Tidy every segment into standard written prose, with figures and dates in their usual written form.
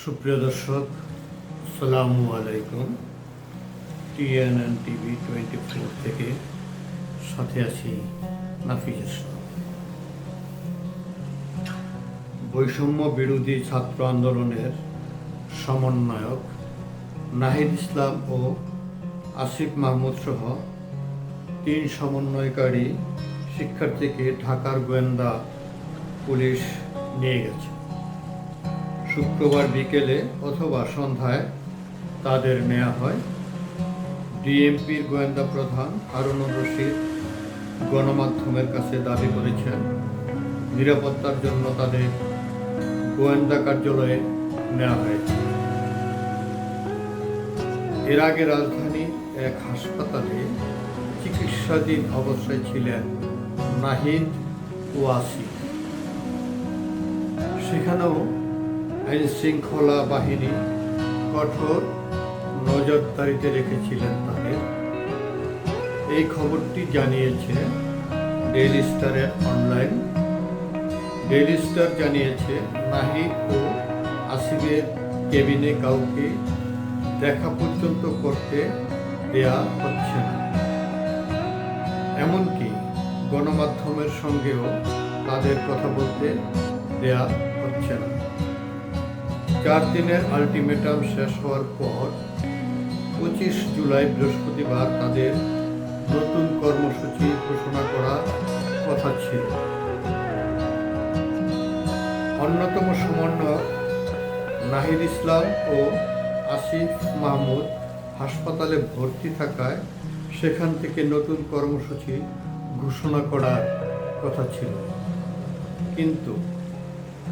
সুপ্রিয় দর্শক, আসসালামু আলাইকুম। TNN TV 24 থেকে সাথে আছি নাফিজ ইসলাম। বৈষম্য বিরোধী ছাত্র আন্দোলনের সমন্বয়ক নাহিদ ইসলাম ও আসিফ মাহমুদ সহ 3 সমন্বয়কারী শিক্ষার্থীকে ঢাকার গোয়েন্দা পুলিশ নিয়ে গেছে। শুক্রবার বিকেলে অথবা সন্ধ্যায় তাদের নেওয়া হয়। ডিএমপির গোয়েন্দা প্রধান হারুনুর রশিদ গণমাধ্যমের কাছে দাবি করেছেন, নিরাপত্তার জন্য তাদের গোয়েন্দা কার্যালয়ে নেওয়া হয়েছে। এর আগে রাজধানীর এক হাসপাতালে চিকিৎসাধীন অবস্থায় ছিলেন নাহিদ ও আসিফ। সেখানেও আইন শৃঙ্খলা বাহিনী কঠোর নজরদারিতে রেখেছিলেন তাদের। এই খবরটি জানিয়েছে ডেইলি স্টারের অনলাইন। ডেইলি স্টার জানিয়েছে, নাহিদ ও আসিফের কেবিনে কাউকে দেখা পর্যন্ত করতে দেয়া হচ্ছে না। এমনকি গণমাধ্যমের সঙ্গেও তাদের কথা বলতে দেয়া হচ্ছে না। 4 দিনের আলটিমেটাম শেষ হওয়ার পর 25 জুলাই বৃহস্পতিবার তাদের নতুন কর্মসূচি ঘোষণা করার কথা ছিল। অন্যতম সমন্বয়ক নাহিদ ইসলাম ও আসিফ মাহমুদ হাসপাতালে ভর্তি থাকায় সেখান থেকে নতুন কর্মসূচি ঘোষণা করার কথা ছিল, কিন্তু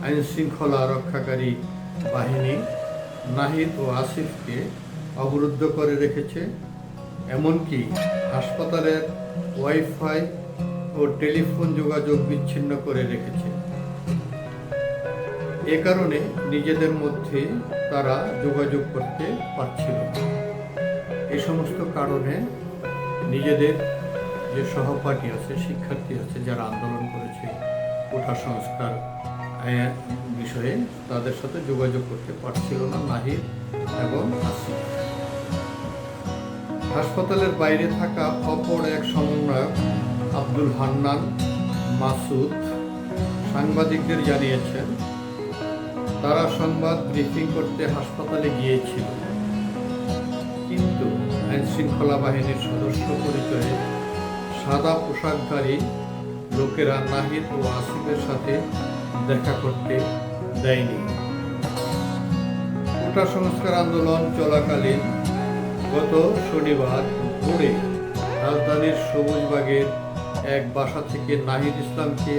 আইন শৃঙ্খলা রক্ষাকারী বাহিনী নাহিদ ও আসিফকে অবরুদ্ধ করে রেখেছে। এমনকি হাসপাতালের ওয়াইফাই ও টেলিফোন যোগাযোগ বিচ্ছিন্ন করে রেখেছে। এ কারণে নিজেদের মধ্যে তারা যোগাযোগ করতে পারছিল না। এই সমস্ত কারণে নিজেদের যে সহপাঠী আছে, শিক্ষার্থী আছে, যারা আন্দোলন করেছে কোটা সংস্কার বিষয়ে, তাদের সাথে যোগাযোগ করতে পারছিল না নাহিদ এবং আসিফ। হাসপাতালের বাইরে থাকা অপর এক সমন্বয়ক আব্দুল হান্নান মাসুদ সাংবাদিকদের জানিয়েছেন, তারা সংবাদ ব্রিফিং করতে হাসপাতালে গিয়েছিল, কিন্তু আইন শৃঙ্খলা বাহিনীর সদস্য পরিচয়ে সাদা পোশাকধারী লোকেরা নাহিদ ও আসিফের সাথে দেখা করতে দেয়নি। কোটা সংস্কার আন্দোলন চলাকালীন গত শনিবার ভোরে রাজধানীর সবুজবাগের এক বাসা থেকে নাহিদ ইসলামকে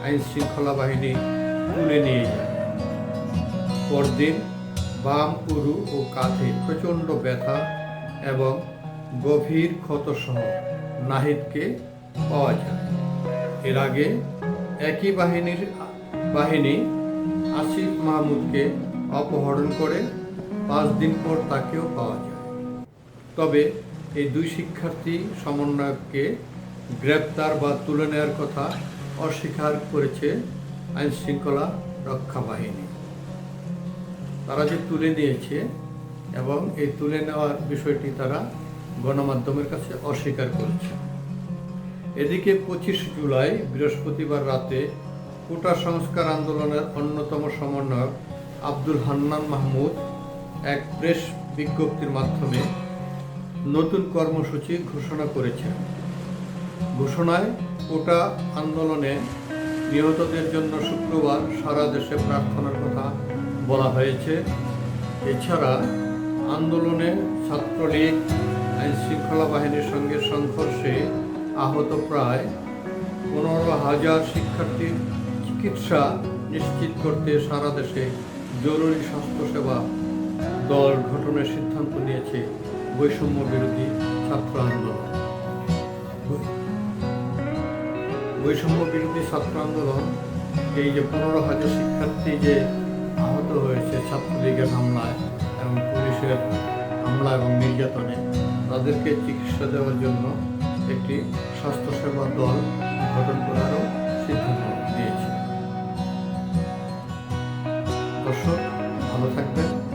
আইন শৃঙ্খলা বাহিনী তুলে নিয়ে যায়। পরদিন বাম উরু ও কাঁধে প্রচণ্ড ব্যথা এবং গভীর ক্ষতসহ নাহিদকে পাওয়া যায়। এর আগে একই বাহিনী আসিফ মাহমুদকে অপহরণ করে 5 দিন পর তাকেও পাওয়া যায়। তবে এই 2 শিক্ষার্থী সমন্বয়ককে গ্রেপ্তার বা তুলে নেওয়ার কথা অস্বীকার করেছে আইন শৃঙ্খলা রক্ষা বাহিনী। তারা যে তুলে নিয়েছে এবং এই তুলে নেওয়ার বিষয়টি তারা গণমাধ্যমের কাছে অস্বীকার করেছে। এদিকে 25 জুলাই বৃহস্পতিবার রাতে কোটা সংস্কার আন্দোলনের অন্যতম সমন্বয়ক আব্দুল হান্নান মাহমুদ এক প্রেস বিজ্ঞপ্তির মাধ্যমে নতুন কর্মসূচি ঘোষণা করেছেন। ঘোষণায় কোটা আন্দোলনে নিহতদের জন্য শুক্রবার সারা দেশে প্রার্থনার কথা বলা হয়েছে। এছাড়া আন্দোলনে ছাত্রলীগ আইন শৃঙ্খলা বাহিনীর সঙ্গে সংঘর্ষে আহত প্রায় 15,000 শিক্ষার্থীর চিকিৎসা নিশ্চিত করতে সারা দেশে জরুরি স্বাস্থ্যসেবা দল গঠনের সিদ্ধান্ত নিয়েছে বৈষম্য বিরোধী ছাত্র আন্দোলন। বৈষম্য বিরোধী ছাত্র আন্দোলন এই যে 15,000 শিক্ষার্থী যে আহত হয়েছে ছাত্রলীগের হামলায় এবং পুলিশের হামলা এবং নির্যাতনে, তাদেরকে চিকিৎসা দেওয়ার জন্য একটি স্বাস্থ্যসেবা দল গঠন করারও সিদ্ধান্ত নিয়েছে। দর্শক, ভালো ভালো থাকবেন।